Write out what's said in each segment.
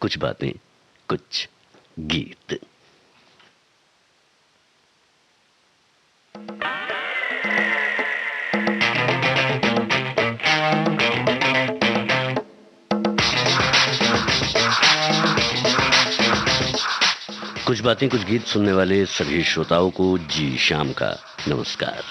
कुछ बातें कुछ गीत। कुछ बातें कुछ गीत सुनने वाले सभी श्रोताओं को जी शाम का नमस्कार।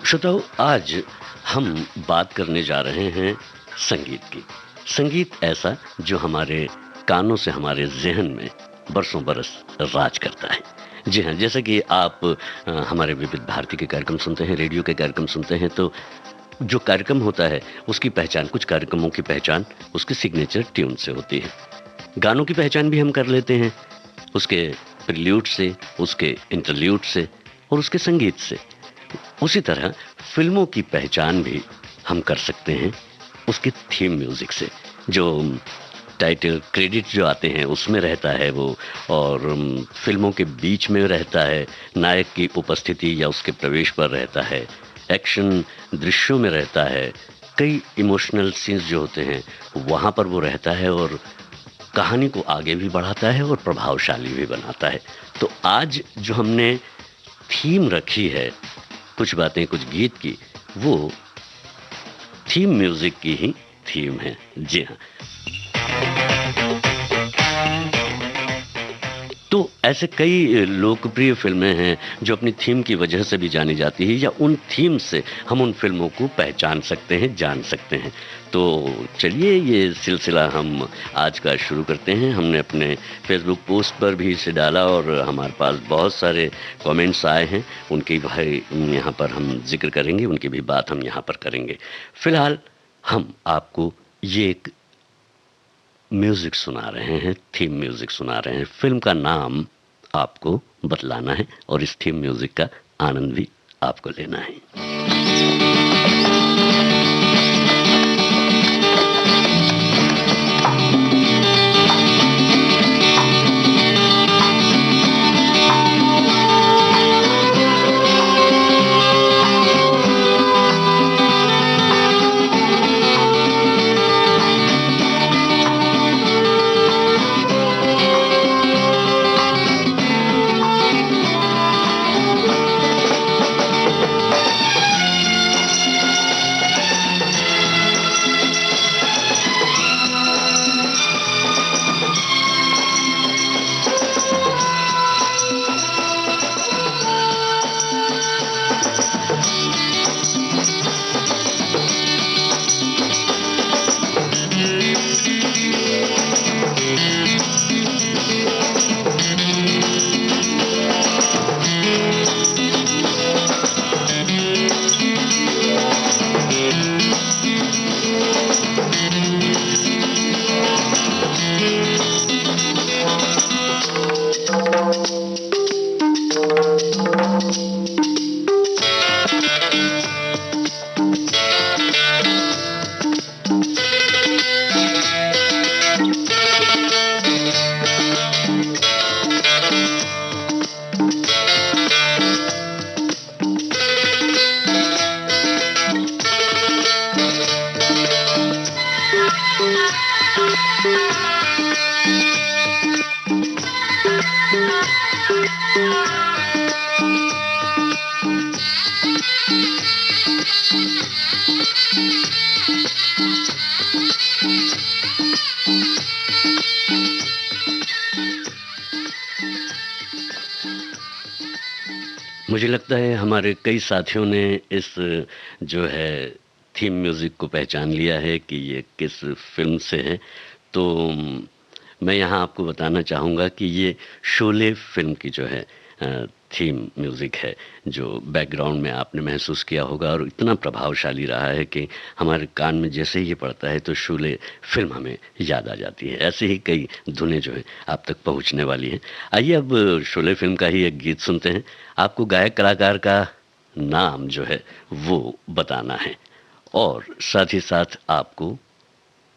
श्रोताओं, आज हम बात करने जा रहे हैं संगीत की। संगीत ऐसा जो हमारे कानों से हमारे ज़हन में बरसों बरस राज करता है। जी हाँ, जैसे कि आप हमारे विविध भारती के कार्यक्रम सुनते हैं, रेडियो के कार्यक्रम सुनते हैं, तो जो कार्यक्रम होता है उसकी पहचान, कुछ कार्यक्रमों की पहचान उसकी सिग्नेचर ट्यून से होती है। गानों की पहचान भी हम कर लेते हैं उसके प्रिल्यूड से, उसके इंटरल्यूड से और उसके संगीत से। उसी तरह फिल्मों की पहचान भी हम कर सकते हैं उसके थीम म्यूजिक से। जो टाइटल क्रेडिट जो आते हैं उसमें रहता है वो, और फिल्मों के बीच में रहता है, नायक की उपस्थिति या उसके प्रवेश पर रहता है, एक्शन दृश्यों में रहता है, कई इमोशनल सीन्स जो होते हैं वहाँ पर वो रहता है और कहानी को आगे भी बढ़ाता है और प्रभावशाली भी बनाता है। तो आज जो हमने थीम रखी है कुछ बातें कुछ गीत की, वो थीम म्यूजिक की ही थीम है। जी हाँ, तो ऐसे कई लोकप्रिय फिल्में हैं जो अपनी थीम की वजह से भी जानी जाती है, या उन थीम से हम उन फिल्मों को पहचान सकते हैं, जान सकते हैं। तो चलिए ये सिलसिला हम आज का शुरू करते हैं। हमने अपने फेसबुक पोस्ट पर भी इसे डाला और हमारे पास बहुत सारे कमेंट्स आए हैं, उनकी भाई यहाँ पर हम जिक्र करेंगे, उनकी भी बात हम यहाँ पर करेंगे। फिलहाल हम आपको ये एक म्यूजिक सुना रहे हैं, थीम म्यूजिक सुना रहे हैं। फिल्म का नाम आपको बतलाना है और इस थीम म्यूजिक का आनंद भी आपको लेना है। मुझे लगता है हमारे कई साथियों ने इस जो है थीम म्यूज़िक को पहचान लिया है कि ये किस फिल्म से है। तो मैं यहाँ आपको बताना चाहूँगा कि ये शोले फिल्म की जो है थीम म्यूज़िक है, जो बैकग्राउंड में आपने महसूस किया होगा और इतना प्रभावशाली रहा है कि हमारे कान में जैसे ही ये पड़ता है तो शोले फिल्म हमें याद आ जाती है। ऐसे ही कई धुनें जो हैं आप तक पहुंचने वाली हैं। आइए अब शोले फिल्म का ही एक गीत सुनते हैं। आपको गायक कलाकार का नाम जो है वो बताना है और साथ ही साथ आपको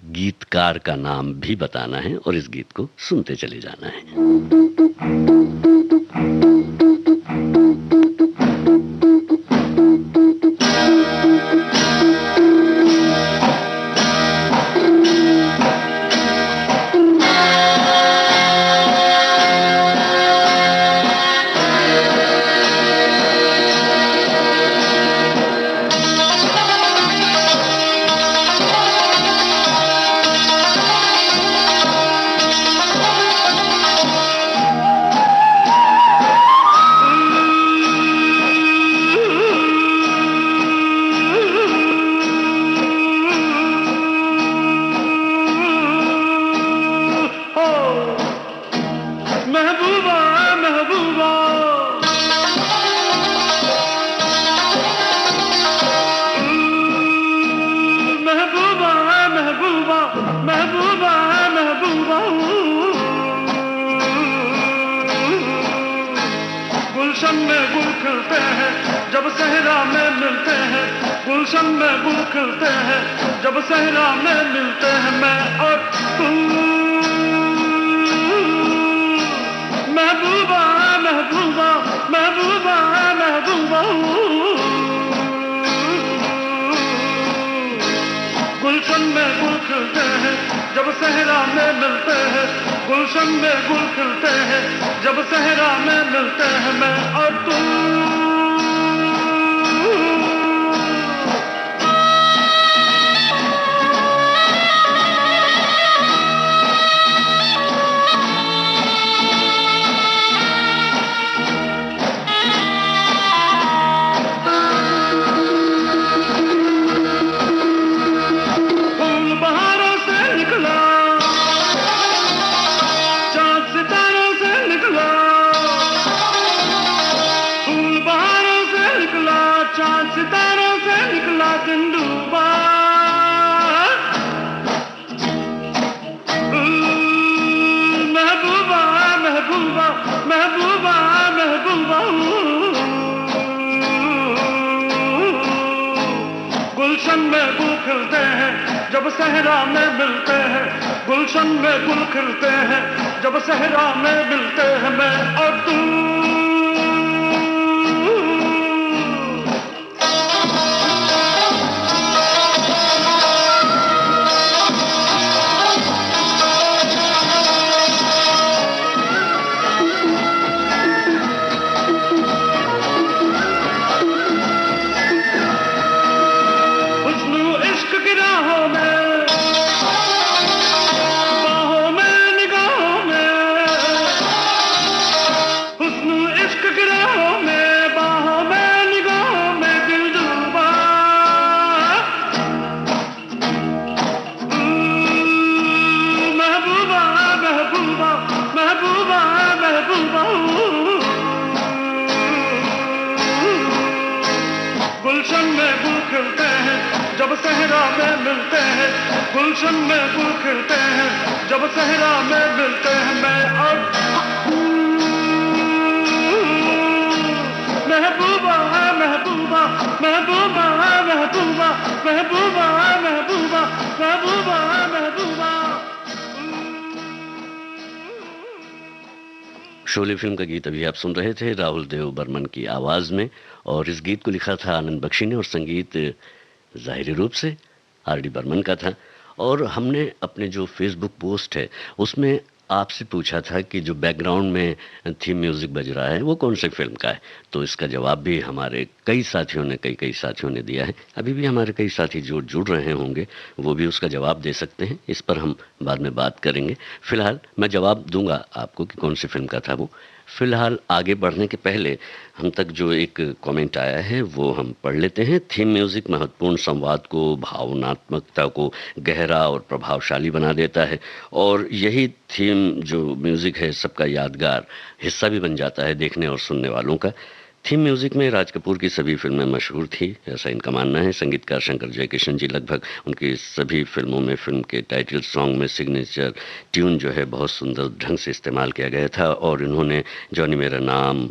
गीतकार का नाम भी बताना है और इस गीत को सुनते चले जाना है। गुलशन में गुल खिलते हैं जब सहरा में मिलते हैं, गुलशन में गुल खिलते हैं जब सहरा में मिलते हैं। मैं और तू महबूबा महबूबा महबूबा महबूबा, गुलशन में गुल खिलते हैं जब सहरा में मिलते हैं, गुलशन में गुल खिलते हैं जब सहरा में मिलते हैं। मैं और तू सितारों से निकला दिन डूबा, महबूबा महबूबा महबूबा महबूबा, गुलशन में गुल खिलते हैं जब सहरा में मिलते हैं, गुलशन में गुल खिलते हैं जब सहरा में मिलते हैं। मैं और तू गुलशन में गुल खिलते हैं जब सहरा में मिलते हैं, गुलशन में गुल खिलते हैं जब सहरा में मिलते हैं। मैं और महबूबा महबूबा महबूबा महबूबा महबूबा महबूबा महबूबा महबूबा। शोले फिल्म का गीत अभी आप सुन रहे थे राहुल देव बर्मन की आवाज में, और इस गीत को लिखा था आनंद बख्शी ने और संगीत जाहिरी रूप से आर.डी. बर्मन का था। और हमने अपने जो फेसबुक पोस्ट है उसमें आपसे पूछा था कि जो बैकग्राउंड में थीम म्यूजिक बज रहा है वो कौन सी फिल्म का है, तो इसका जवाब भी हमारे कई साथियों ने दिया है। अभी भी हमारे कई साथी जो जुड़ रहे होंगे वो भी उसका जवाब दे सकते हैं, इस पर हम बाद में बात करेंगे। फिलहाल मैं जवाब दूंगा आपको कि कौन सी फिल्म का था वो। फिलहाल आगे बढ़ने के पहले हम तक जो एक कमेंट आया है वो हम पढ़ लेते हैं। थीम म्यूजिक महत्वपूर्ण संवाद को, भावनात्मकता को गहरा और प्रभावशाली बना देता है, और यही थीम जो म्यूजिक है सबका यादगार हिस्सा भी बन जाता है देखने और सुनने वालों का। थीम म्यूजिक में राज कपूर की सभी फिल्में मशहूर थी, ऐसा इनका मानना है। संगीतकार शंकर जयकिशन जी लगभग उनकी सभी फिल्मों में फिल्म के टाइटल सॉन्ग में सिग्नेचर ट्यून जो है बहुत सुंदर ढंग से इस्तेमाल किया गया था, और इन्होंने जॉनी मेरा नाम,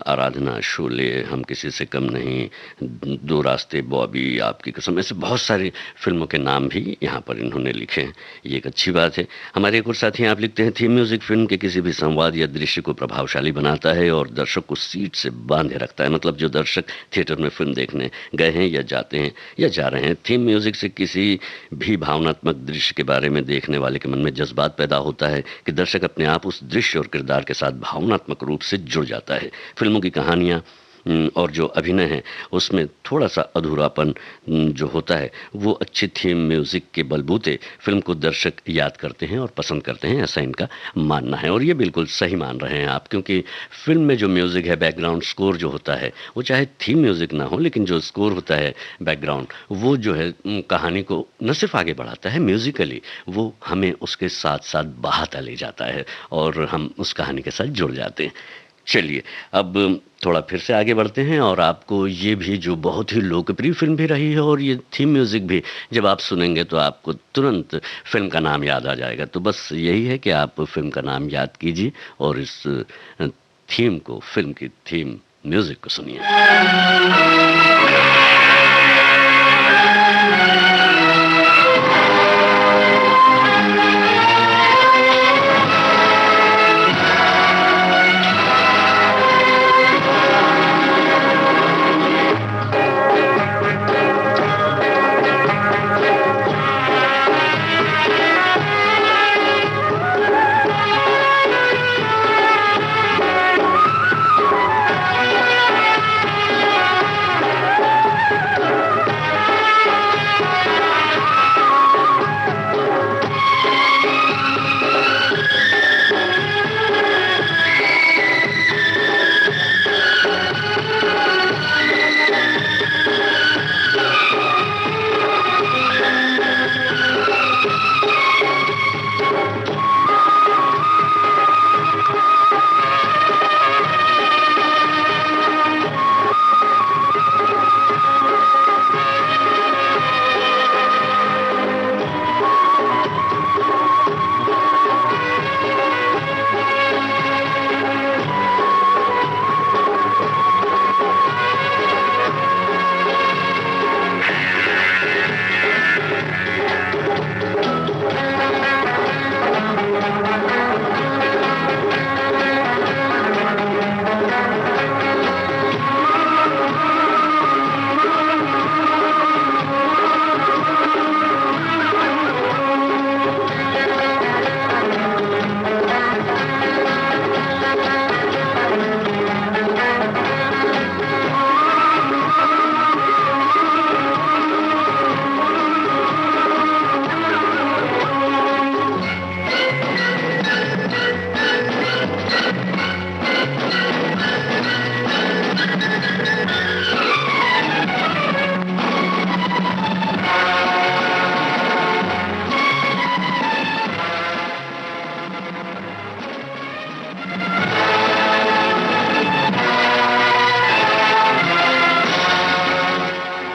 आराधना, शोले, हम किसी से कम नहीं, दो रास्ते, बॉबी, आपकी कसम, ऐसे बहुत सारी फिल्मों के नाम भी यहाँ पर इन्होंने लिखे हैं। ये एक अच्छी बात है। हमारे एक और साथी आप लिखते हैं, थीम म्यूजिक फिल्म के किसी भी संवाद या दृश्य को प्रभावशाली बनाता है और दर्शक को सीट से बांधे रखता है। मतलब जो दर्शक थिएटर में फिल्म देखने गए हैं या जाते हैं या जा रहे हैं, थीम म्यूजिक से किसी भी भावनात्मक दृश्य के बारे में देखने वाले के मन में जज्बात पैदा होता है कि दर्शक अपने आप उस दृश्य और किरदार के साथ भावनात्मक रूप से जुड़ जाता है। फिल्मों की कहानियाँ और जो अभिनय है उसमें थोड़ा सा अधूरापन जो होता है वो अच्छी थीम म्यूजिक के बलबूते फिल्म को दर्शक याद करते हैं और पसंद करते हैं, ऐसा इनका मानना है। और ये बिल्कुल सही मान रहे हैं आप, क्योंकि फिल्म में जो म्यूजिक है, बैकग्राउंड स्कोर जो होता है, वो चाहे थीम म्यूजिक ना हो, लेकिन जो स्कोर होता है बैकग्राउंड, वो जो है कहानी को न सिर्फ आगे बढ़ाता है म्यूजिकली, वो हमें उसके साथ साथ बहाता ले जाता है और हम उस कहानी के साथ जुड़ जाते हैं। चलिए अब थोड़ा फिर से आगे बढ़ते हैं, और आपको ये भी जो बहुत ही लोकप्रिय फिल्म भी रही है और ये थीम म्यूजिक भी जब आप सुनेंगे तो आपको तुरंत फिल्म का नाम याद आ जाएगा। तो बस यही है कि आप फिल्म का नाम याद कीजिए और इस थीम को, फिल्म की थीम म्यूजिक को सुनिए।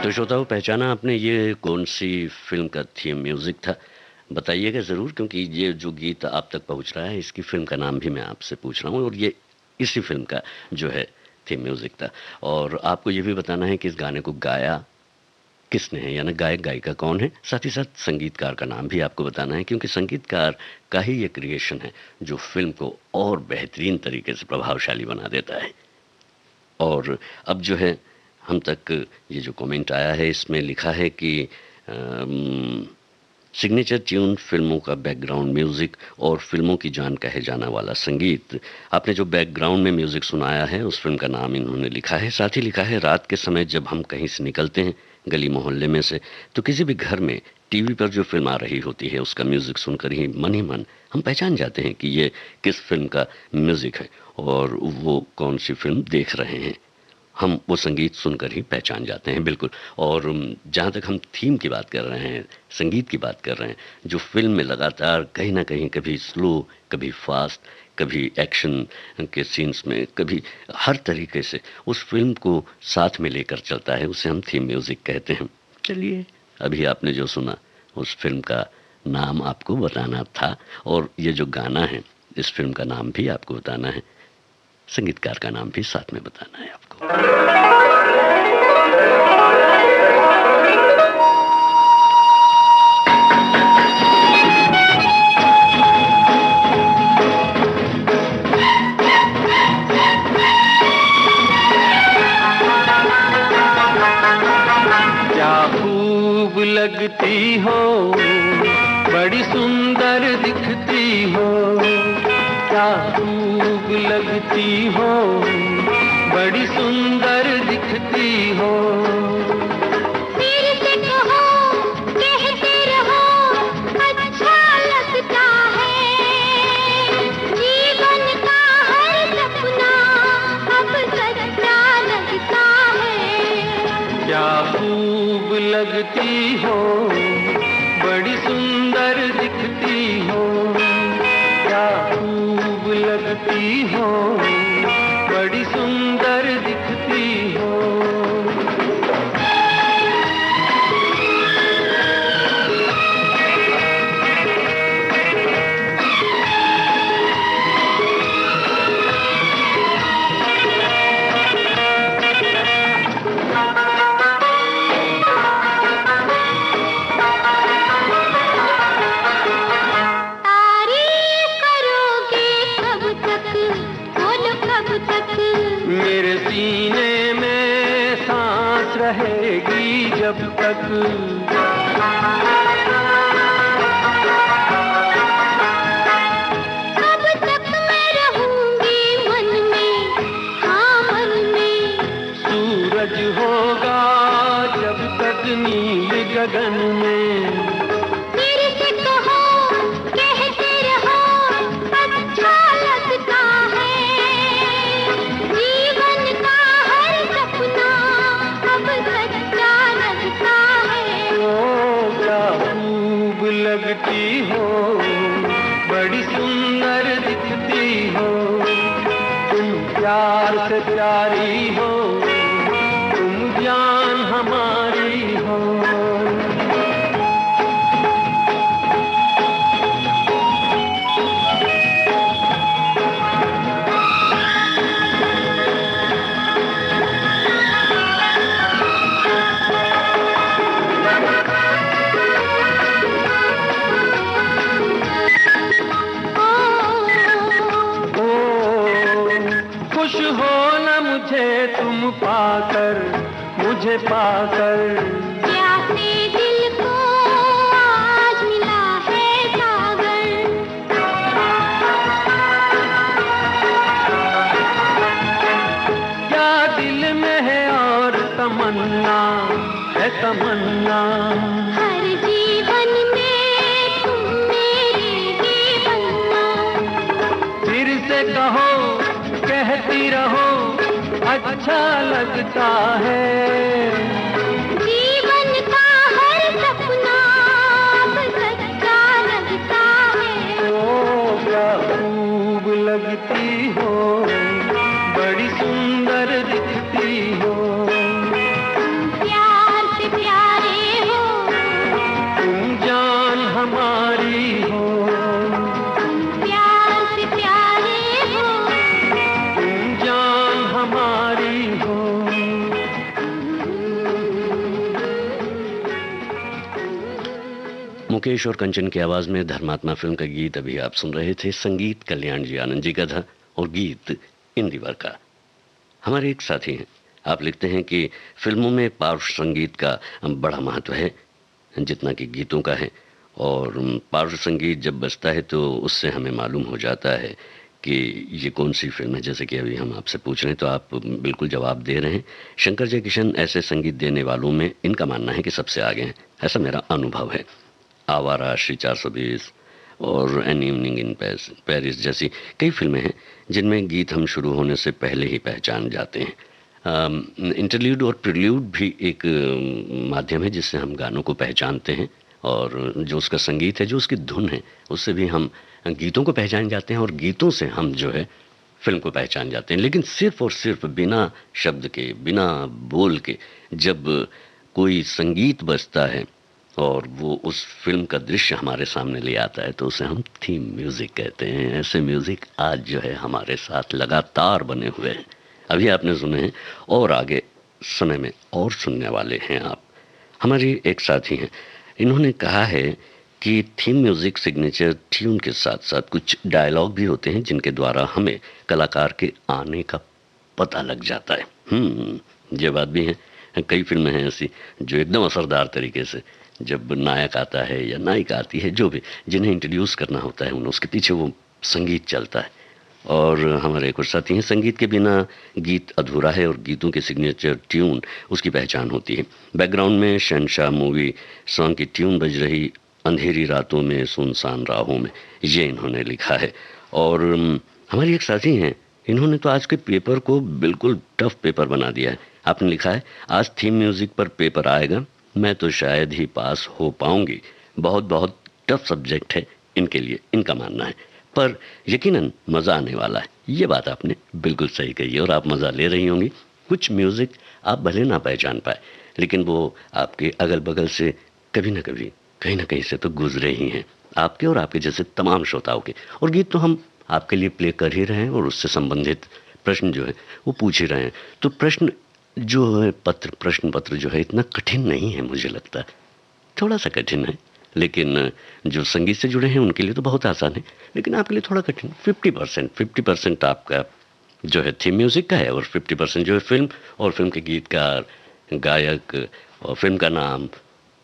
तो श्रोताओं, पहचाना आपने ये कौन सी फिल्म का थीम म्यूजिक था? बताइएगा ज़रूर, क्योंकि ये जो गीत आप तक पहुंच रहा है इसकी फिल्म का नाम भी मैं आपसे पूछ रहा हूँ, और ये इसी फिल्म का जो है थीम म्यूजिक था। और आपको ये भी बताना है कि इस गाने को गाया किसने है, यानी गायक गायिका कौन है। साथ ही साथ संगीतकार का नाम भी आपको बताना है, क्योंकि संगीतकार का ही ये क्रिएशन है जो फिल्म को और बेहतरीन तरीके से प्रभावशाली बना देता है। और अब जो है हम तक ये जो कमेंट आया है इसमें लिखा है कि सिग्नेचर ट्यून, फिल्मों का बैकग्राउंड म्यूज़िक और फिल्मों की जान कहे जाना वाला संगीत। आपने जो बैकग्राउंड में म्यूज़िक सुनाया है उस फिल्म का नाम इन्होंने लिखा है। साथ ही लिखा है, रात के समय जब हम कहीं से निकलते हैं गली मोहल्ले में से, तो किसी भी घर में टीवी पर जो फिल्म आ रही होती है उसका म्यूज़िक सुनकर ही मन हम पहचान जाते हैं कि ये किस फिल्म का म्यूज़िक है और वो कौन सी फिल्म देख रहे हैं। हम वो संगीत सुनकर ही पहचान जाते हैं, बिल्कुल। और जहाँ तक हम थीम की बात कर रहे हैं, संगीत की बात कर रहे हैं, जो फिल्म में लगातार कहीं ना कहीं कभी स्लो, कभी फास्ट, कभी एक्शन के सीन्स में, कभी हर तरीके से उस फिल्म को साथ में लेकर चलता है, उसे हम थीम म्यूज़िक कहते हैं। चलिए, अभी आपने जो सुना उस फिल्म का नाम आपको बताना था, और ये जो गाना है इस फिल्म का नाम भी आपको बताना है, संगीतकार का नाम भी साथ में बताना है आपको। क्या खूब लगती हो, बड़ी सुंदर दिखती हो, क्या खूब लगती हो, बड़ी सुंदर दिखती हो। फिर से कहो, कहते रहो, अच्छा लगता है, जीवन का हर सपना अब सच्चा लगता है। क्या खूब लगती हो, बड़ी सुंदर दिखती हो, क्या खूब लगती हो, बड़ी सुंदर दिखती हो। रहेगी जब तक। कब तक मैं रहूंगी मन में, हाँ मन में। सूरज होगा जब तक नील गगन में। फिर से कहो, कहते रहो, अच्छा लगता है। जीवन का हर सपना अब सच्चा लगता है। ओ क्या खूब लगती हो, बड़ी सुंदर दिखती हो। तुम प्यार से प्यारी हो, तुम जान हमारी हो। खुश हो न मुझे तुम पाकर, मुझे पाकर। प्यासे दिल को आज मिला है सागर। क्या दिल में है और तमन्ना, है तमन्ना। हर जीवन में तुम मेरे ही बनना। फिर से कहो, कहती रहो, अच्छा लगता है। जीवन का हर सपना अब सच्चा लगता है। ओ क्या खूब लगती हो, बड़ी सुंदर दिखती हो। प्यार से प्यारे हो, तुम जान हमारी हो। प्यार से प्यारे हो। तुम जान हमारी हो। मुकेश और कंचन की आवाज में धर्मात्मा फिल्म का गीत अभी आप सुन रहे थे। संगीत कल्याण जी आनंद जी का था और गीत इंदिवर का। हमारे एक साथी हैं, आप लिखते हैं कि फिल्मों में पार्श्व संगीत का बड़ा महत्व है जितना कि गीतों का है। और पार्श्व संगीत जब बजता है तो उससे हमें मालूम हो जाता है कि ये कौन सी फिल्म है। जैसे कि अभी हम आपसे पूछ रहे हैं तो आप बिल्कुल जवाब दे रहे हैं। शंकर जयकिशन ऐसे संगीत देने वालों में इनका मानना है कि सबसे आगे हैं, ऐसा मेरा अनुभव है। आवारा, श्री 420 और एन इवनिंग इन पेरिस जैसी कई फिल्में हैं जिनमें गीत हम शुरू होने से पहले ही पहचान जाते हैं। इंटरल्यूड और प्रिल्यूड भी एक माध्यम है जिससे हम गानों को पहचानते हैं, और जो उसका संगीत है, जो उसकी धुन है, उससे भी हम गीतों को पहचान जाते हैं और गीतों से हम जो है फिल्म को पहचान जाते हैं। लेकिन सिर्फ और सिर्फ बिना शब्द के, बिना बोल के जब कोई संगीत बजता है और वो उस फिल्म का दृश्य हमारे सामने ले आता है तो उसे हम थीम म्यूजिक कहते हैं। ऐसे म्यूजिक आज जो है हमारे साथ लगातार बने हुए हैं। अभी आपने सुने हैं और आगे समय में और सुनने वाले हैं आप। हमारी एक साथी हैं, इन्होंने कहा है कि थीम म्यूजिक सिग्नेचर ट्यून के साथ साथ कुछ डायलॉग भी होते हैं जिनके द्वारा हमें कलाकार के आने का पता लग जाता है। ये बात भी है। कई फिल्में हैं ऐसी जो एकदम असरदार तरीके से जब नायक आता है या नायिका आती है, जो भी जिन्हें इंट्रोड्यूस करना होता है, उसके पीछे वो संगीत चलता है। और हमारे कुछ साथी हैं, संगीत के बिना गीत अधूरा है और गीतों के सिग्नेचर ट्यून उसकी पहचान होती है। बैकग्राउंड में शहंशाह मूवी सॉन्ग की ट्यून बज रही अंधेरी रातों में, सुनसान राहों में, ये इन्होंने लिखा है। और हमारी एक साथी हैं, इन्होंने तो आज के पेपर को बिल्कुल टफ पेपर बना दिया है। आपने लिखा है, आज थीम म्यूजिक पर पेपर आएगा, मैं तो शायद ही पास हो पाऊंगी। बहुत बहुत टफ सब्जेक्ट है इनके लिए, इनका मानना है, पर यकीनन मज़ा आने वाला है। ये बात आपने बिल्कुल सही कही है और आप मज़ा ले रही होंगी। कुछ म्यूज़िक आप भले ना पहचान पाए, लेकिन वो आपके अगल बगल से कभी ना कभी, कहीं ना कहीं से तो गुजरे ही हैं, आपके और आपके जैसे तमाम श्रोताओं के। और गीत तो हम आपके लिए प्ले कर ही रहे हैं और उससे संबंधित प्रश्न जो है वो पूछ ही रहे हैं। तो प्रश्न जो है, प्रश्न पत्र जो है इतना कठिन नहीं है, मुझे लगता है थोड़ा सा कठिन है, लेकिन जो संगीत से जुड़े हैं उनके लिए तो बहुत आसान है, लेकिन आपके लिए थोड़ा कठिन। 50% आपका जो है थीम म्यूजिक का है और 50% जो है फिल्म और फिल्म के गीतकार गायक और फिल्म का नाम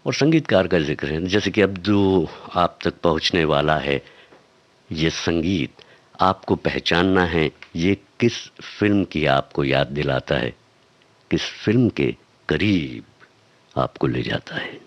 और संगीतकार का जिक्र है। जैसे कि अब जो आप तक पहुंचने वाला है ये संगीत, आपको पहचानना है ये किस फिल्म की आपको याद दिलाता है, किस फिल्म के करीब आपको ले जाता है।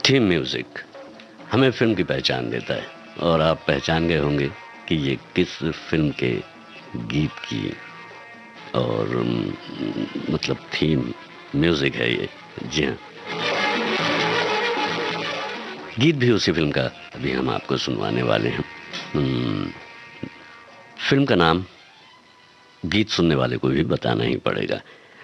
थीम म्यूजिक हमें फिल्म की पहचान देता है और आप पहचान गए होंगे कि ये किस फिल्म के गीत की और मतलब थीम म्यूजिक है ये। जी हाँ, गीत भी उसी फिल्म का अभी हम आपको सुनवाने वाले हैं। फिल्म का नाम गीत सुनने वाले को भी बताना ही पड़ेगा।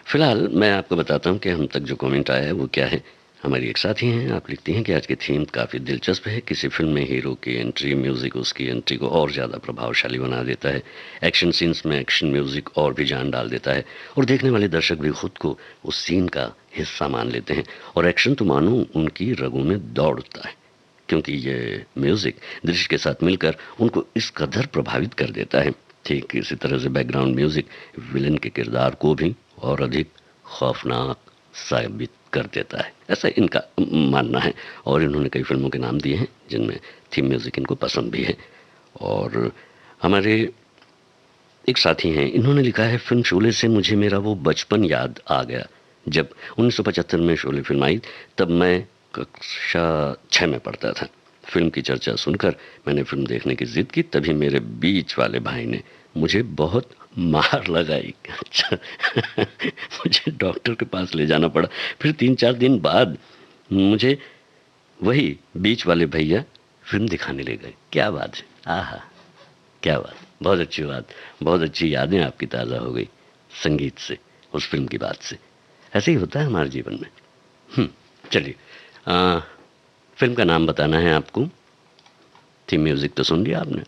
फिलहाल मैं आपको बताता हूँ कि हम तक जो कमेंट आया है वो क्या है। हमारी एक साथी हैं, आप लिखती हैं कि आज की थीम काफ़ी दिलचस्प है। किसी फिल्म में हीरो की एंट्री म्यूज़िक उसकी एंट्री को और ज़्यादा प्रभावशाली बना देता है। एक्शन सीन्स में एक्शन म्यूज़िक और भी जान डाल देता है और देखने वाले दर्शक भी खुद को उस सीन का हिस्सा मान लेते हैं और एक्शन तो मानो उनकी रगों में दौड़ उठता है, क्योंकि ये म्यूज़िक दृश्य के साथ मिलकर उनको इस कदर प्रभावित कर देता है। ठीक इसी तरह से बैकग्राउंड म्यूज़िक विलन के किरदार को भी और अधिक खौफनाक साबित कर देता है, ऐसा इनका मानना है। और इन्होंने कई फिल्मों के नाम दिए हैं जिनमें थीम म्यूज़िक इनको पसंद भी है। और हमारे एक साथी हैं, इन्होंने लिखा है फिल्म शोले से मुझे मेरा वो बचपन याद आ गया। जब 1975 में शोले फिल्म आई तब मैं कक्षा 6 में पढ़ता था। फिल्म की चर्चा सुनकर मैंने फिल्म देखने की जिद की, तभी मेरे बीच वाले भाई ने मुझे बहुत मार लगाई। अच्छा मुझे डॉक्टर के पास ले जाना पड़ा। फिर 3-4 दिन बाद मुझे वही बीच वाले भैया फिल्म दिखाने ले गए। क्या बात है, आहा क्या बात, बहुत अच्छी बात, बहुत अच्छी यादें आपकी ताज़ा हो गई संगीत से, उस फिल्म की बात से। ऐसे ही होता है हमारे जीवन में। चलिए, फिल्म का नाम बताना है आपको। थीम म्यूज़िक तो सुन लिया आपने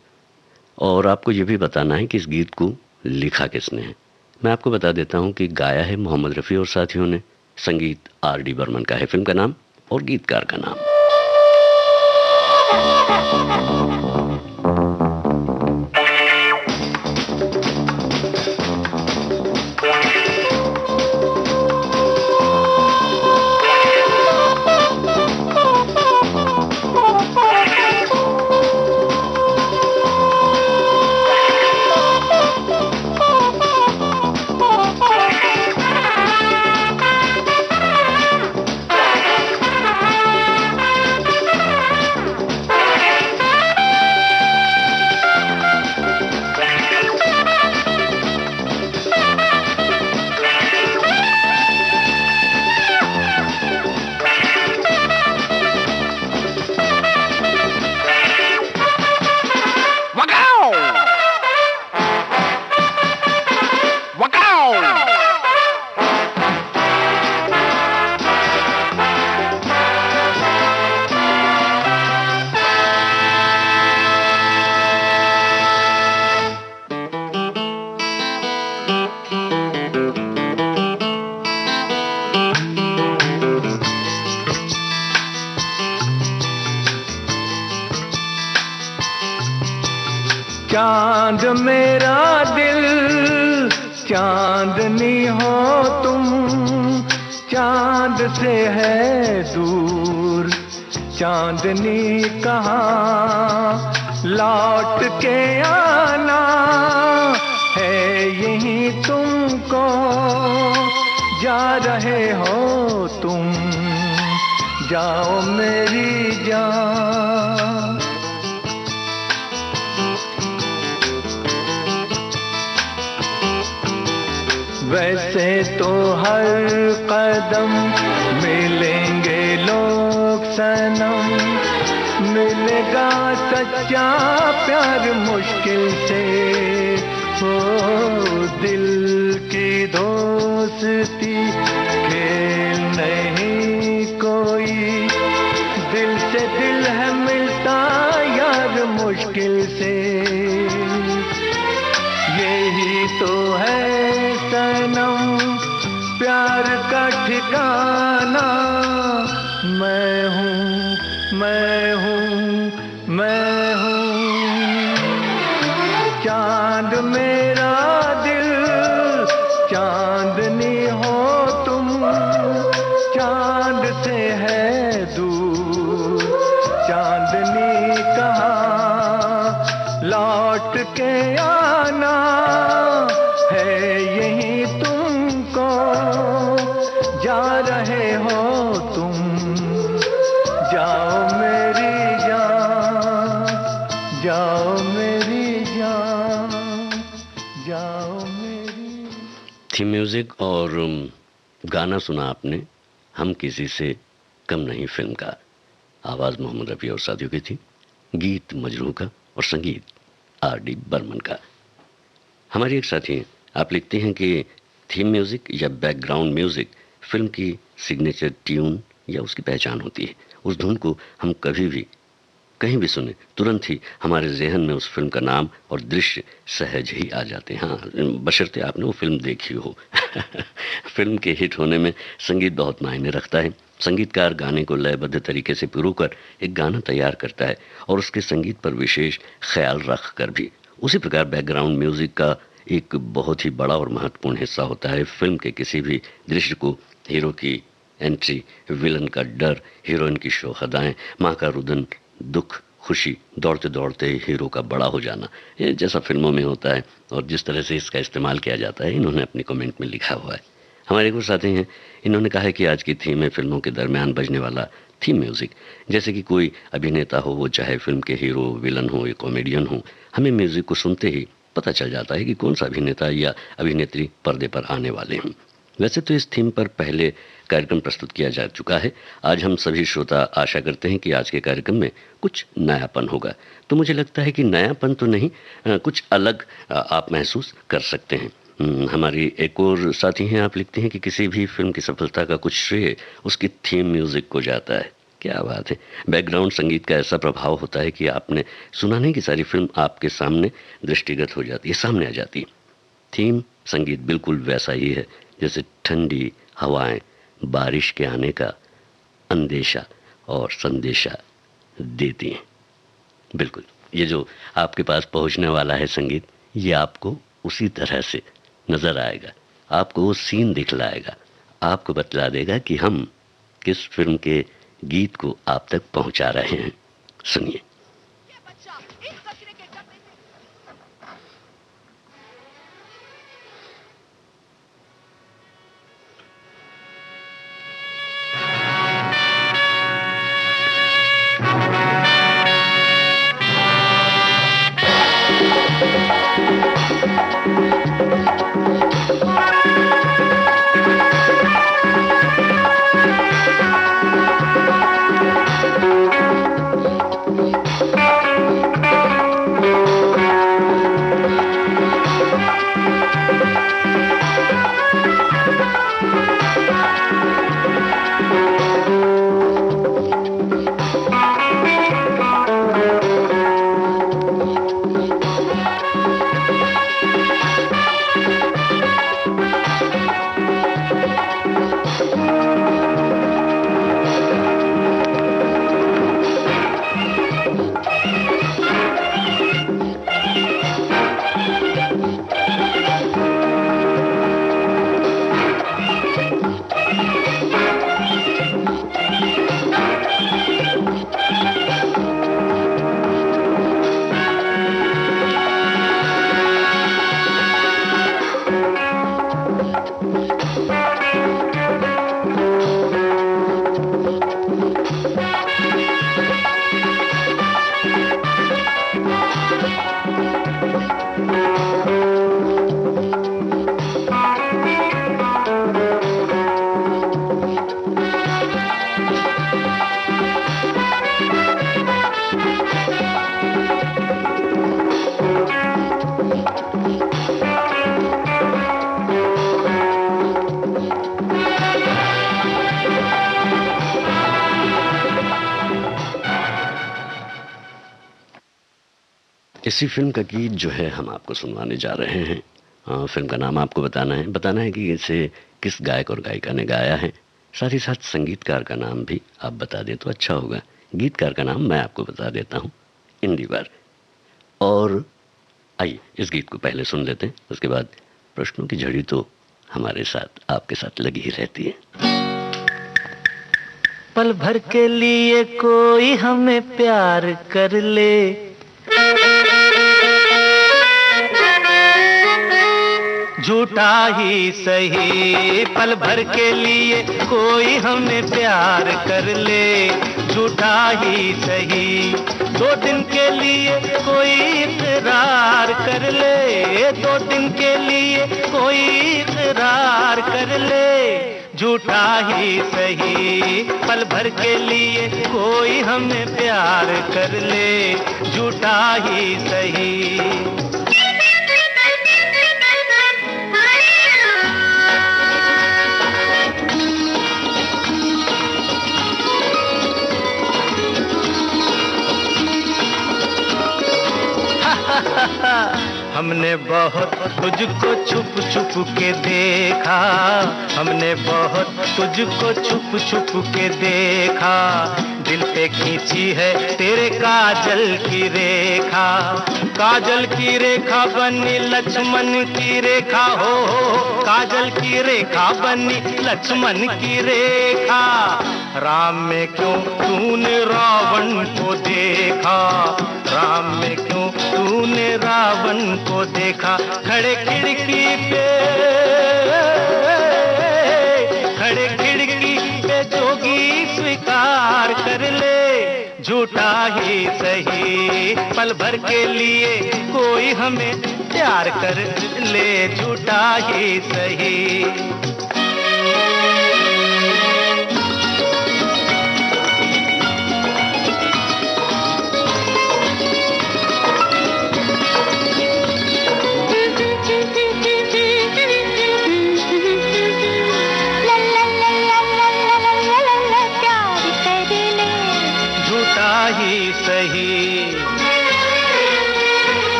और आपको ये भी बताना है कि इस गीत को लिखा किसने है। मैं आपको बता देता हूँ कि गाया है मोहम्मद रफ़ी और साथियों ने। संगीत R.D. बर्मन का है, फिल्म का नाम और गीतकार का नाम। चांद मेरा दिल, चांदनी हो तुम, चांद से है दूर चांदनी कहाँ, लौट के आना है यहीं तुमको, जा रहे हो तुम, जाओ मेरी जान। वैसे तो हर कदम मिलेंगे लोग सनम, मिलेगा सच्चा प्यार मुश्किल से, हो दिल की दोस्ती खेल नहीं कोई, दिल से दिल है मिलता यार मुश्किल से, यही तो है सनम प्यार का ठिकाना, मैं हूँ मैं हूँ मैं हूँ, चांद मेरा दिल, चांदनी हो तुम, चांद से है दूर चांदनी कहाँ, लौट के आना है यहीं तुमको, जा रहे हो तुम, जाओ मेरी जान, जाओ मेरी जान, जाओ मेरी। थीम म्यूजिक और गाना सुना आपने हम किसी से कम नहीं फिल्म का। आवाज मोहम्मद रफी और साथियों की थी, गीत मजरूह का और संगीत R.D. बर्मन का। हमारे एक साथी हैं, आप लिखते हैं कि थीम म्यूजिक या बैकग्राउंड म्यूजिक फिल्म की सिग्नेचर ट्यून या उसकी पहचान होती है। उस धुन को हम कभी भी कहीं भी सुने तुरंत ही हमारे जहन में उस फिल्म का नाम और दृश्य सहज ही आ जाते हैं। हाँ, बशर्ते आपने वो फिल्म देखी हो। फिल्म के हिट होने में संगीत बहुत मायने रखता है। संगीतकार गाने को लयबद्ध तरीके से पिरोकर एक गाना तैयार करता है और उसके संगीत पर विशेष ख्याल रख कर भी। उसी प्रकार बैकग्राउंड म्यूजिक का एक बहुत ही बड़ा और महत्वपूर्ण हिस्सा होता है फिल्म के किसी भी दृश्य को। हीरो की एंट्री, विलन का डर, हीरोइन की शोख अदाएं, माँ का रुदन, दुख, खुशी, दौड़ते दौड़ते हीरो का बड़ा हो जाना, ये जैसा फिल्मों में होता है और जिस तरह से इसका इस्तेमाल किया जाता है, इन्होंने अपने कमेंट में लिखा हुआ है। हमारे कुछ साथी हैं, इन्होंने कहा है कि आज की थीम है फिल्मों के दरमियान बजने वाला थीम म्यूजिक। जैसे कि कोई अभिनेता हो, वो चाहे फिल्म के हीरो, विलन हो या कॉमेडियन हो, हमें म्यूजिक को सुनते ही पता चल जाता है कि कौन सा अभिनेता या अभिनेत्री पर्दे पर आने वाले हैं। वैसे तो इस थीम पर पहले कार्यक्रम प्रस्तुत किया जा चुका है। आज हम सभी श्रोता आशा करते हैं कि आज के कार्यक्रम में कुछ नयापन होगा। तो मुझे लगता है कि नयापन तो नहीं, कुछ अलग आप महसूस कर सकते हैं। हमारी एक और साथी हैं, आप लिखते हैं कि किसी भी फिल्म की सफलता का कुछ श्रेय उसकी थीम म्यूजिक को जाता है। क्या बात है। बैकग्राउंड संगीत का ऐसा प्रभाव होता है कि आपने सुना नहीं कि सारी फिल्म आपके सामने दृष्टिगत हो जाती है, सामने आ जाती है। थीम संगीत बिल्कुल वैसा ही है जैसे ठंडी हवाएं बारिश के आने का अंदेशा और संदेशा देती हैं। बिल्कुल, ये जो आपके पास पहुंचने वाला है संगीत, ये आपको उसी तरह से नजर आएगा, आपको वो सीन दिखलाएगा, आपको बतला देगा कि हम किस फिल्म के गीत को आप तक पहुंचा रहे हैं। सुनिए। इसी फिल्म का गीत जो है हम आपको सुनवाने जा रहे हैं। फिल्म का नाम आपको बताना है कि इसे किस गायक और गायिका ने गाया है। साथ ही साथ संगीतकार का नाम भी आप बता दें तो अच्छा होगा। गीतकार का नाम मैं आपको बता देता हूँ, इंदिवर। और आइए इस गीत को पहले सुन लेते हैं, उसके बाद प्रश्नों की झड़ी तो हमारे साथ आपके साथ लगी ही रहती है। पल भर के लिए कोई हमें प्यार कर ले, झूठा ही सही। पल भर के लिए कोई हमें प्यार कर ले, झूठा ही सही। 2 दिन के लिए कोई इकरार कर ले, 2 दिन के लिए कोई इकरार कर ले, झूठा ही सही। पल भर के लिए कोई हमें प्यार कर ले, झूठा ही सही। हमने बहुत तुझको छुप छुप के देखा, हमने बहुत तुझको छुप छुप के देखा। दिल पे खींची है तेरे काजल की रेखा, काजल की रेखा बनी लक्ष्मण की रेखा। हो काजल की रेखा बनी लक्ष्मण की रेखा। राम में क्यों तूने रावण को देखा, राम में क्यों तूने रावण को देखा। खड़े खिड़की पे, खड़े खिड़की पे जोगी स्वीकार कर ले, झूठा ही सही। पल भर के लिए कोई हमें प्यार कर ले, झूठा ही सही।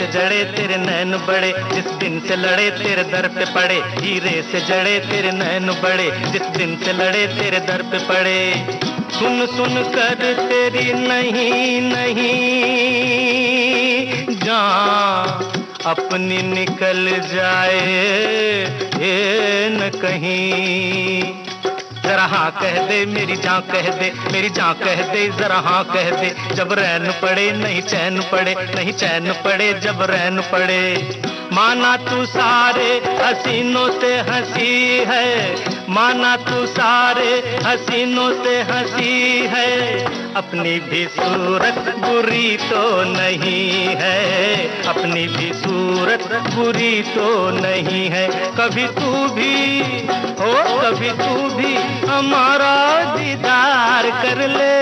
जड़े तेरे नैन बड़े, जिस दिन से लड़े तेरे दर पे पड़े। हीरे से जड़े तेरे नैन बड़े, जिस दिन से लड़े तेरे दर पे पड़े। सुन सुन कर तेरी नहीं नहीं जान अपनी निकल जाए ये न कहीं। जरा हाँ कह दे मेरी जान, कह दे मेरी जान, कह दे जरा हाँ कह दे। जब रैन पड़े नहीं चैन पड़े, नहीं चैन पड़े जब रैन पड़े। माना तू सारे हसीनों से हंसी है, माना तू सारे हसीनों से हंसी है। अपनी भी सूरत बुरी तो नहीं है, अपनी भी सूरत बुरी तो नहीं है। कभी तू भी हो, कभी तू भी हमारा दीदार कर ले,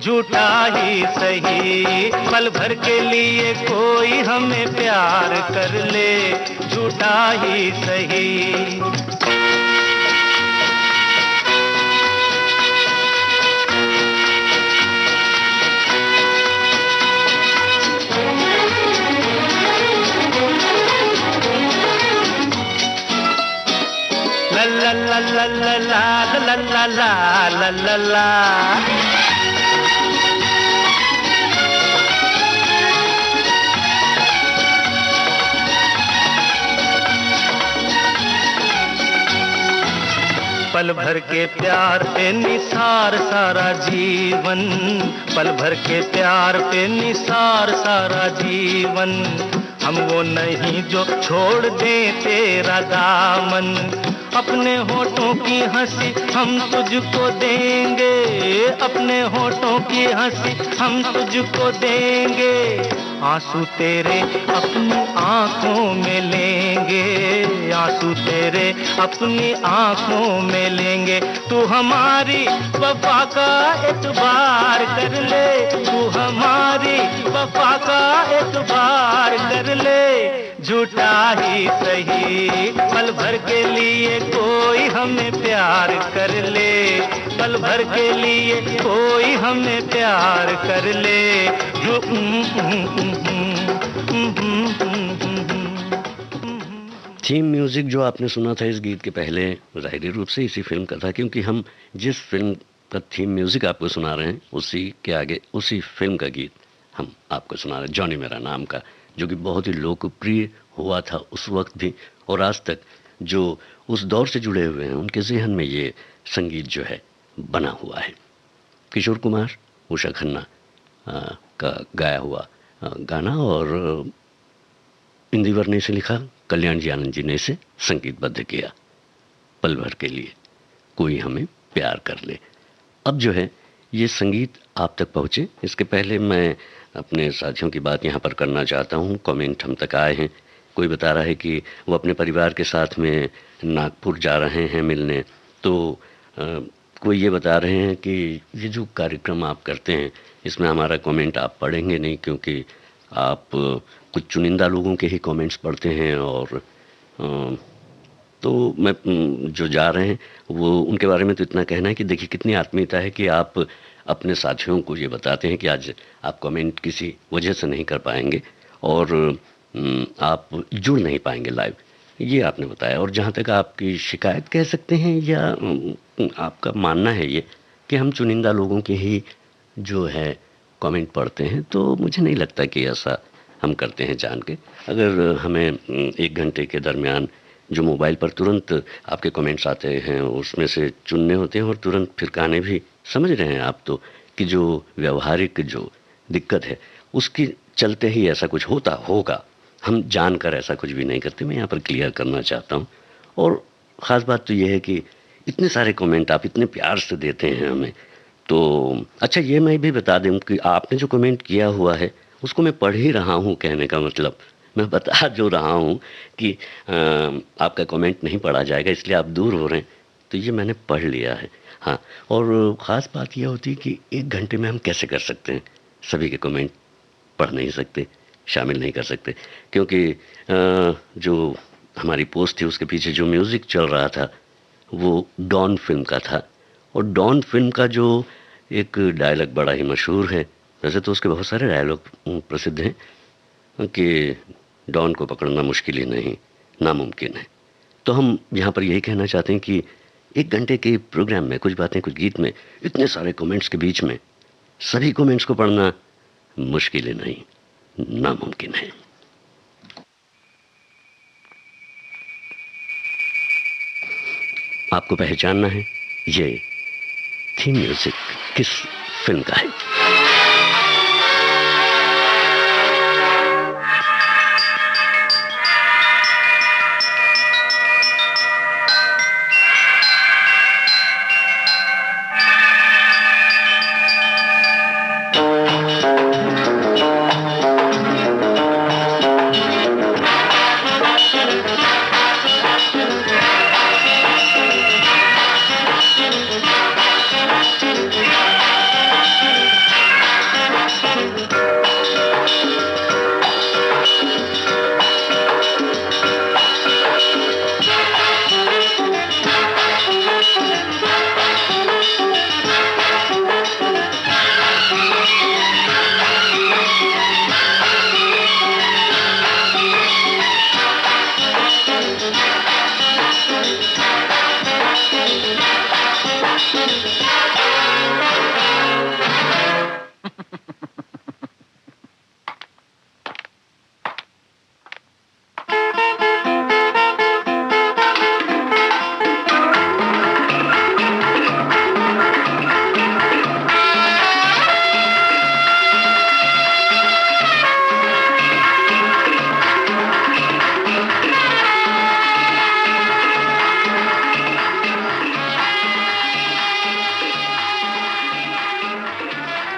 झूठा ही सही। पल भर के लिए कोई हमें प्यार कर ले, झूठा ही सही। La la la la la la la la la la। पल भर के प्यार पे निसार सारा जीवन, पल भर के प्यार पे निसार सारा जीवन। हम वो नहीं जो छोड़ दे तेरा दामन। अपने होठों की हंसी हम तुझको देंगे, अपने होठों की हंसी हम तुझको देंगे। आंसू तेरे अपनी आंखों में लेंगे, आंसू तेरे अपनी आंखों में लेंगे। तू हमारी वफा का एतबार कर ले, तू हमारी वफा का एतबार कर ले। झूठा ही सही पल भर के लिए कोई हमें प्यार कर ले, पल भर के लिए कोई हमें प्यार कर ले। थीम म्यूजिक जो आपने सुना था इस गीत के पहले, ज़ाहिरी रूप से इसी फिल्म का था, क्योंकि हम जिस फिल्म का थीम म्यूजिक आपको सुना रहे हैं उसी के आगे उसी फिल्म का गीत हम आपको सुना रहे हैं, जॉनी मेरा नाम का, जो कि बहुत ही लोकप्रिय हुआ था उस वक्त भी, और आज तक जो उस दौर से जुड़े हुए हैं उनके जहन में ये संगीत जो है बना हुआ है। किशोर कुमार, उषा खन्ना का गाया हुआ गाना, और इंदिवर ने इसे लिखा, कल्याण जी आनंद जी ने इसे संगीतबद्ध किया। पल भर के लिए कोई हमें प्यार कर ले। अब जो है ये संगीत आप तक पहुँचे, इसके पहले मैं अपने साथियों की बात यहाँ पर करना चाहता हूँ। कमेंट हम तक आए हैं, कोई बता रहा है कि वो अपने परिवार के साथ में नागपुर जा रहे हैं मिलने, तो कोई ये बता रहे हैं कि ये जो कार्यक्रम आप करते हैं इसमें हमारा कमेंट आप पढ़ेंगे नहीं, क्योंकि आप कुछ चुनिंदा लोगों के ही कमेंट्स पढ़ते हैं, और तो मैं जो जा रहे हैं वो उनके बारे में तो इतना कहना है कि देखिए कितनी आत्मीयता है कि आप अपने साथियों को ये बताते हैं कि आज आप कमेंट किसी वजह से नहीं कर पाएंगे और आप जुड़ नहीं पाएंगे लाइव, ये आपने बताया। और जहाँ तक आपकी शिकायत कह सकते हैं या आपका मानना है ये कि हम चुनिंदा लोगों के ही जो है कमेंट पढ़ते हैं, तो मुझे नहीं लगता कि ऐसा हम करते हैं जान के। अगर हमें 1 घंटे के दरमियान जो मोबाइल पर तुरंत आपके कमेंट्स आते हैं उसमें से चुनने होते हैं और तुरंत फिर गाने भी, समझ रहे हैं आप तो कि जो व्यवहारिक जो दिक्कत है उसकी चलते ही ऐसा कुछ होता होगा, हम जानकर ऐसा कुछ भी नहीं करते। मैं यहाँ पर क्लियर करना चाहता हूँ। और ख़ास बात तो ये है कि इतने सारे कमेंट आप इतने प्यार से देते हैं हमें, तो अच्छा ये मैं भी बता दूं कि आपने जो कमेंट किया हुआ है उसको मैं पढ़ ही रहा हूँ, कहने का मतलब मैं बता जो रहा हूँ कि आपका कमेंट नहीं पढ़ा जाएगा इसलिए आप दूर हो रहे हैं, तो ये मैंने पढ़ लिया है। हाँ, और ख़ास बात यह होती है कि 1 घंटे में हम कैसे कर सकते हैं, सभी के कमेंट पढ़ नहीं सकते, शामिल नहीं कर सकते, क्योंकि जो हमारी पोस्ट थी उसके पीछे जो म्यूज़िक चल रहा था वो डॉन फिल्म का था, और डॉन फिल्म का जो एक डायलॉग बड़ा ही मशहूर है, वैसे तो उसके बहुत सारे डायलॉग प्रसिद्ध हैं कि डॉन को पकड़ना मुश्किल ही नहीं नामुमकिन है। तो हम यहाँ पर यही कहना चाहते हैं कि 1 घंटे के प्रोग्राम में कुछ बातें कुछ गीत में इतने सारे कमेंट्स के बीच में सभी कमेंट्स को पढ़ना मुश्किल ही नहीं नामुमकिन है। आपको पहचानना है ये थीम म्यूजिक किस फिल्म का है।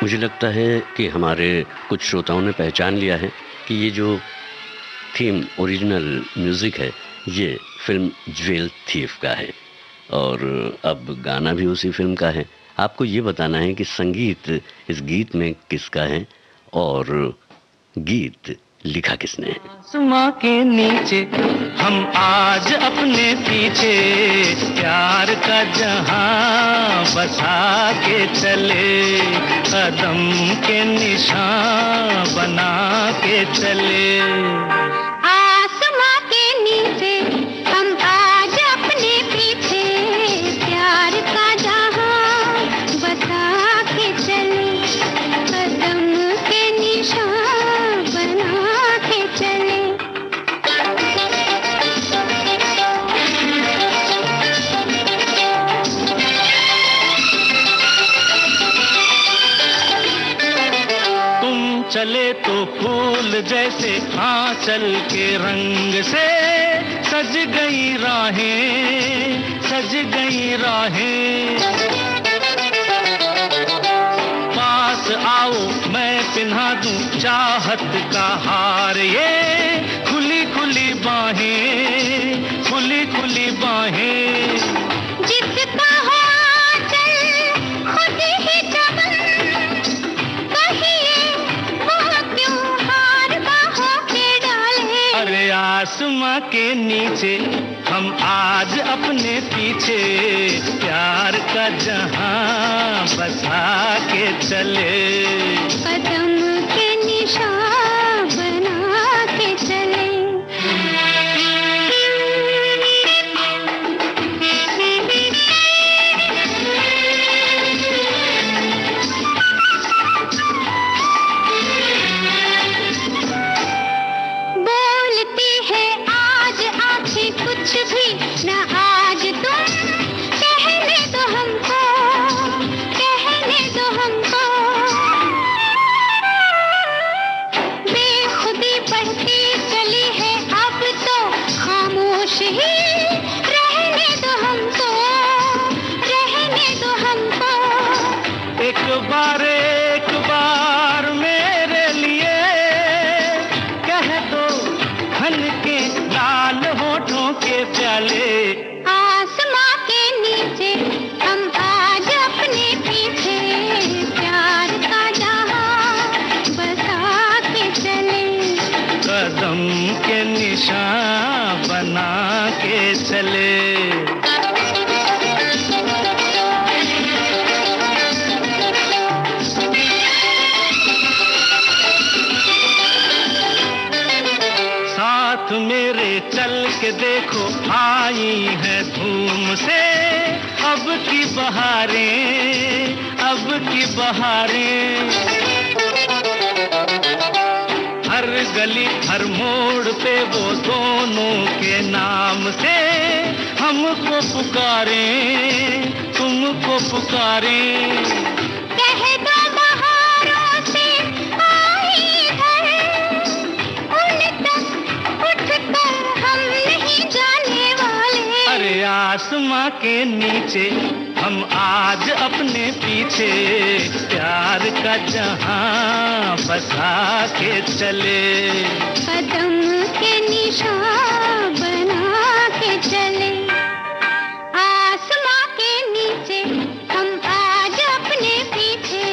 मुझे लगता है कि हमारे कुछ श्रोताओं ने पहचान लिया है कि ये जो थीम ओरिजिनल म्यूज़िक है ये फिल्म ज्वेल थीफ का है, और अब गाना भी उसी फिल्म का है। आपको ये बताना है कि संगीत इस गीत में किसका है और गीत लिखा किसने है। आसमां के नीचे हम आज अपने पीछे प्यार का जहां बसा के चले, कदम के निशान बना के चले। आसमां के नीचे हम आज अपने पीछे प्यार का जहां बसा के चले, कदम के निशान बना के चले। तुम चले तो फूल जैसे आंचल के रंग से सज गई राहें, सज गई राहें। पास आओ मैं पिन्हा दूं चाहत का हार, ये खुली खुली बाहें, खुली खुली बाहें। जिसका हो आंचल खुद ही चमन, कहिए वो क्यों हार बाहों के डाले। अरे आसमां के नीचे हम आज अपने पीछे प्यार का जहां बसा के चले, कदम के निशान बना के चले। बोलती है आज आंखें कुछ भी न आज तुम, कहने दो हमको, कहने दो हमको। बेखुदी बढ़ती चली है अब तो खामोश ही रहने दो हमको, रहने दो हमको। एक बार मेरे लिए कह दो हन के लाल होठों के प्याले। आसमां के नीचे हम आज अपने पीछे प्यार का जहां बसा के चले, कदम के निशान बना के चले। साथ मेरे चल के देखो आई है धूम से अब की बहारें, अब की बहारें। हर गली हर मोड़ पे वो दोनों के नाम से हमको पुकारें, तुमको पुकारें। कह दो बहारों से आई है, उन तक उठकर हम नहीं जाने वाले। अरे आसमां के नीचे हम आज अपने पीछे प्यार का जहां बसा के चले, कदम के निशान बना के चले। आसमां के नीचे हम आज अपने पीछे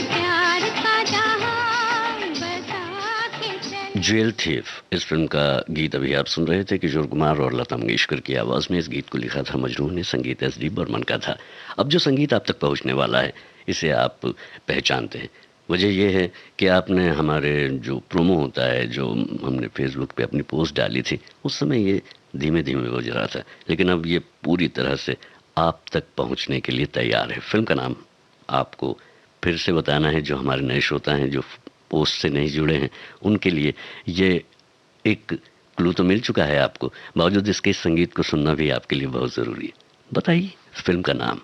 प्यार का जहां बसा के चले। ज्वेल थीफ इस फिल्म का गीत अभी आप सुन रहे थे किशोर कुमार और लता मंगेशकर की आवाज में। इस गीत को लिखा था मजरू ने, संगीत एस डी बर्मन का था। अब जो संगीत आप तक पहुंचने वाला है इसे आप पहचानते हैं। वजह यह है कि आपने हमारे जो प्रोमो होता है, जो हमने फेसबुक पे अपनी पोस्ट डाली थी, उस समय ये धीमे धीमे बज रहा था, लेकिन अब ये पूरी तरह से आप तक पहुंचने के लिए तैयार है। फिल्म का नाम आपको फिर से बताना है। जो हमारे नए श्रोता हैं, जो पोस्ट से नहीं जुड़े हैं, उनके लिए ये एक क्लू तो मिल चुका है आपको, बावजूद इसके इस संगीत को सुनना भी आपके लिए बहुत ज़रूरी है। बताइए फिल्म का नाम।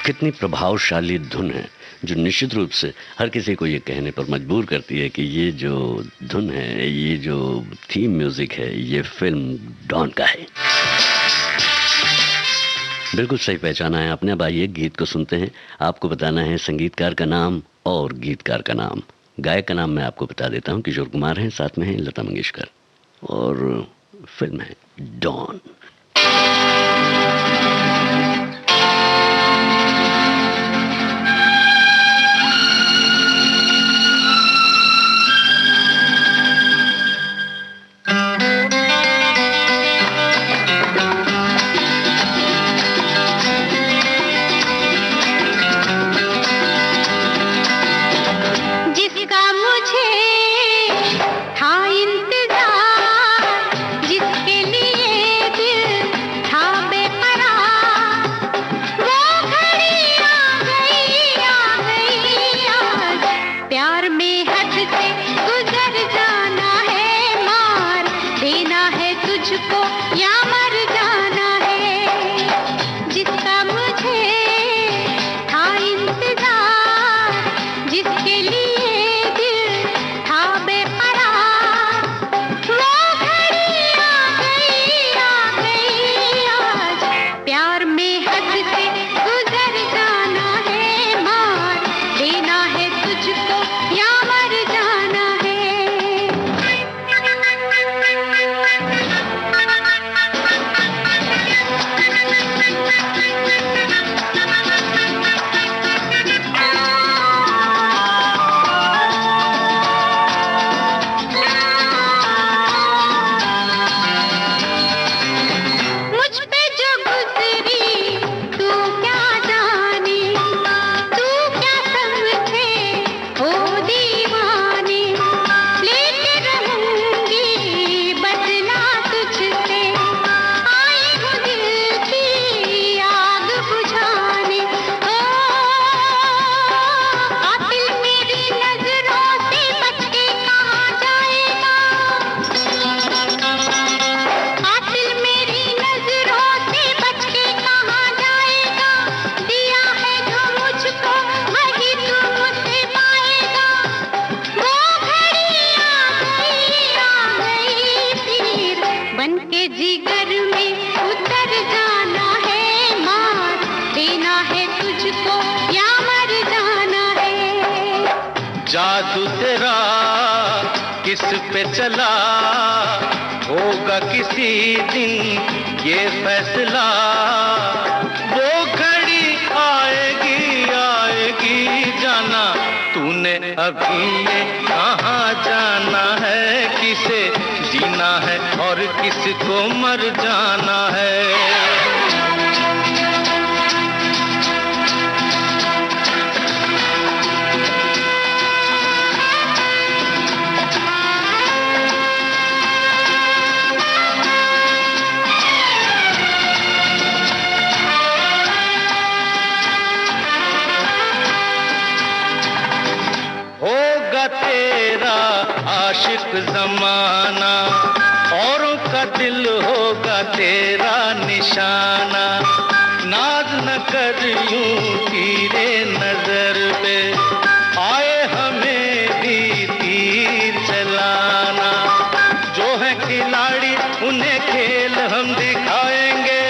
कितनी प्रभावशाली धुन है जो निश्चित रूप से हर किसी को ये कहने पर मजबूर करती है कि ये जो धुन है, ये जो थीम म्यूजिक है, ये फिल्म डॉन का है। बिल्कुल सही पहचाना है आपने। अब आइए गीत को सुनते हैं। आपको बताना है संगीतकार का नाम और गीतकार का नाम। गायक का नाम मैं आपको बता देता हूँ, किशोर कुमार हैं, साथ में हैं लता मंगेशकर, और फिल्म है डॉन। पे चला होगा किसी दिन ये फैसला, वो घड़ी आएगी आएगी जाना तूने अभी ये कहाँ जाना है, किसे जीना है और किसको मर जाना है। तेरा आशिक जमाना औरों का दिल होगा तेरा निशाना, नाज न कर यूं तीरे नजर पे आए हमें भी तीर चलाना, जो है खिलाड़ी उन्हें खेल हम दिखाएंगे,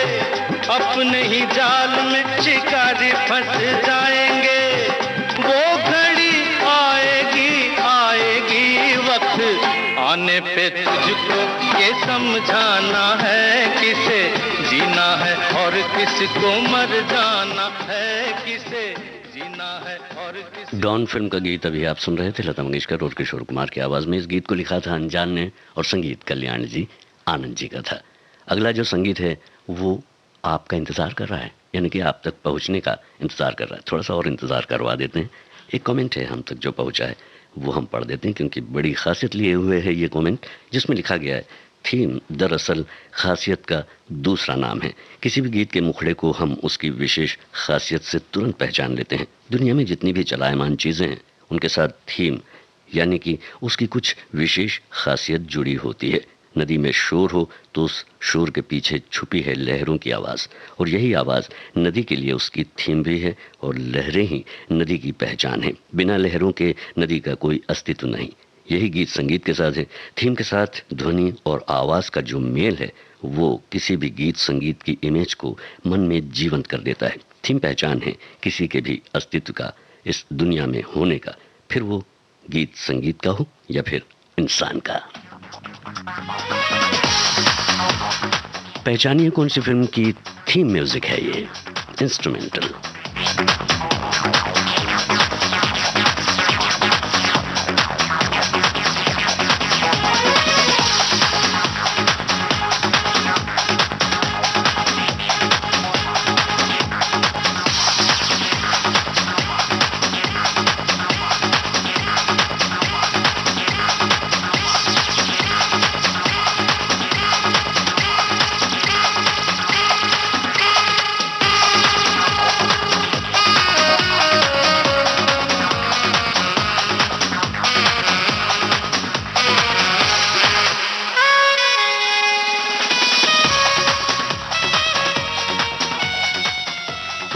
अपने ही जाल में शिकारी फंस जाएंगे, वो घड़ी आने पे तुझको ये समझाना है, किसे जीना है और किसको मर जाना है, किसे जीना है और किस। डॉन फिल्म का गीत अभी आप सुन रहे थे लता मंगेशकर और किशोर कुमार की आवाज में। इस गीत को लिखा था अनजान ने और संगीत कल्याण जी आनंद जी का था। अगला जो संगीत है वो आपका इंतजार कर रहा है, यानी कि आप तक पहुंचने का इंतजार कर रहा है। थोड़ा सा और इंतजार करवा देते हैं। एक कमेंट है हम तक जो पहुंचा है वो हम पढ़ देते हैं, क्योंकि बड़ी खासियत लिए हुए है ये कमेंट, जिसमें लिखा गया है थीम दरअसल खासियत का दूसरा नाम है। किसी भी गीत के मुखड़े को हम उसकी विशेष खासियत से तुरंत पहचान लेते हैं। दुनिया में जितनी भी चलायमान चीज़ें हैं उनके साथ थीम यानी कि उसकी कुछ विशेष खासियत जुड़ी होती है। नदी में शोर हो तो उस शोर के पीछे छुपी है लहरों की आवाज़, और यही आवाज़ नदी के लिए उसकी थीम भी है, और लहरें ही नदी की पहचान है। बिना लहरों के नदी का कोई अस्तित्व नहीं। यही गीत संगीत के साथ है। थीम के साथ ध्वनि और आवाज़ का जो मेल है वो किसी भी गीत संगीत की इमेज को मन में जीवंत कर देता है। थीम पहचान है किसी के भी अस्तित्व का, इस दुनिया में होने का, फिर वो गीत संगीत का हो या फिर इंसान का। पहचानिए कौन सी फिल्म की थीम म्यूजिक है ये, इंस्ट्रूमेंटल।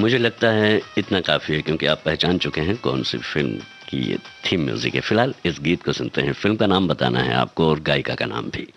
मुझे लगता है इतना काफ़ी है, क्योंकि आप पहचान चुके हैं कौन सी फिल्म की ये थीम म्यूजिक है। फिलहाल इस गीत को सुनते हैं। फिल्म का नाम बताना है आपको और गायिका का नाम भी।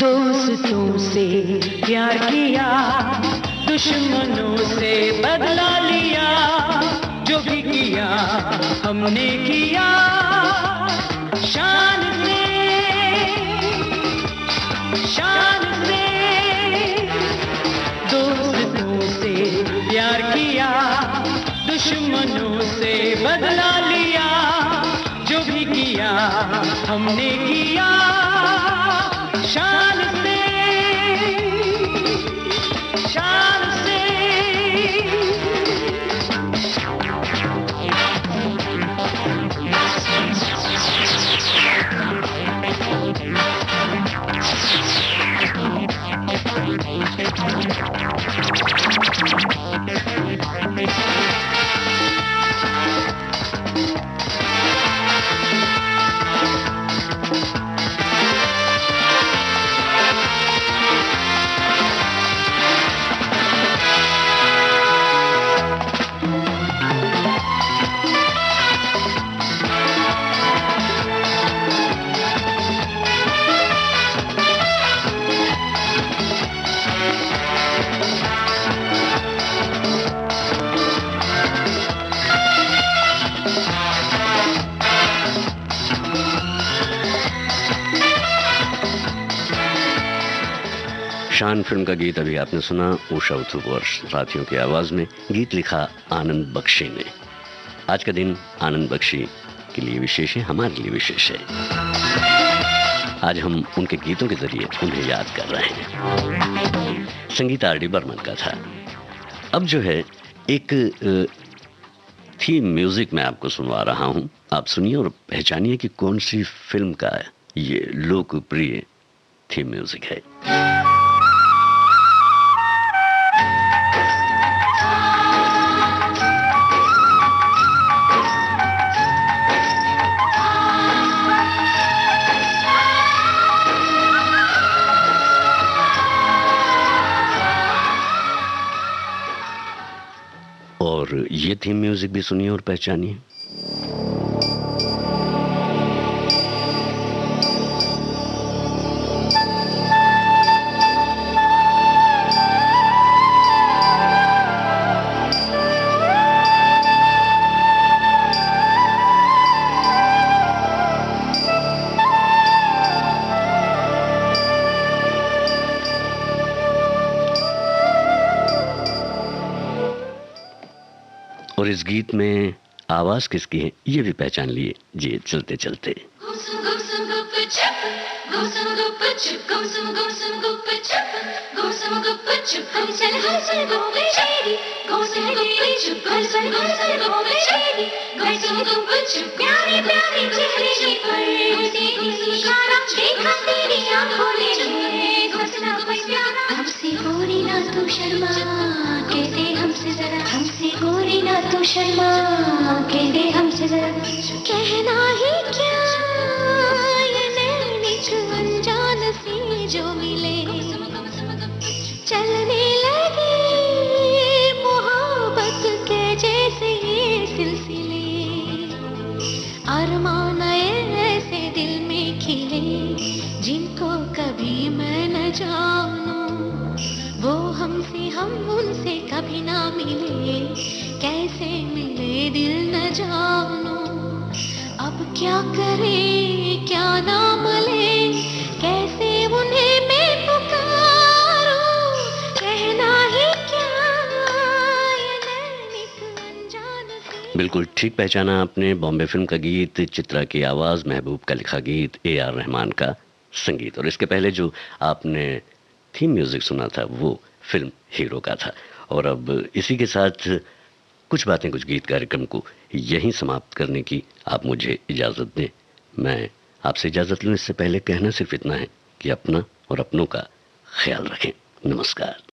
दोस्तों से प्यार किया, दुश्मनों से बदला लिया, जो भी किया हमने किया शान से, शान से। दोस्तों से प्यार किया, दुश्मनों से बदला लिया, जो भी किया हमने किया शान से, शान से। शान फिल्म का गीत अभी आपने सुना उषा उत्थुप और साथियों की आवाज में। गीत लिखा आनंद बख्शी ने। आज का दिन आनंद बख्शी के लिए विशेष है, हमारे लिए विशेष है। आज हम उनके गीतों के जरिए उन्हें याद कर रहे हैं। संगीत आर डी बर्मन का था। अब जो है एक थीम म्यूजिक मैं आपको सुनवा रहा हूं। आप सुनिए और पहचानिए कि कौन सी फिल्म का ये लोकप्रिय थीम म्यूजिक है। और ये थीम म्यूजिक भी सुनिए और पहचानिए। और इस गीत में आवाज किसकी है ये भी पहचान लिए जी चलते चलते। हमसे गोरी ना तू शर्मा कह दे हमसे जरा, हमसे गोरी ना तू शर्मा कह दे हमसे जरा, कहना ही क्या ये नैनिक अनजान सी जो मिले, चलने लगे मोहब्बत के जैसे ये सिलसिले, अरमान ऐसे दिल में खिले जिनको कभी मैं न जानूं, वो हमसे हम उनसे कभी ना मिले, कैसे मिले दिल न जानूं, अब क्या करे क्या नाम ले, कैसे उन्हें मैं पुकारूं, कहना ही क्या ये नैनिक अनजान सी। बिल्कुल ठीक पहचाना आपने। बॉम्बे फिल्म का गीत, चित्रा की आवाज, महबूब का लिखा गीत, AR रहमान का संगीत। और इसके पहले जो आपने थीम म्यूजिक सुना था वो फिल्म हीरो का था। और अब इसी के साथ कुछ बातें कुछ गीत कार्यक्रम को यहीं समाप्त करने की आप मुझे इजाज़त दें। मैं आपसे इजाज़त लूँ इससे पहले कहना सिर्फ इतना है कि अपना और अपनों का ख्याल रखें। नमस्कार।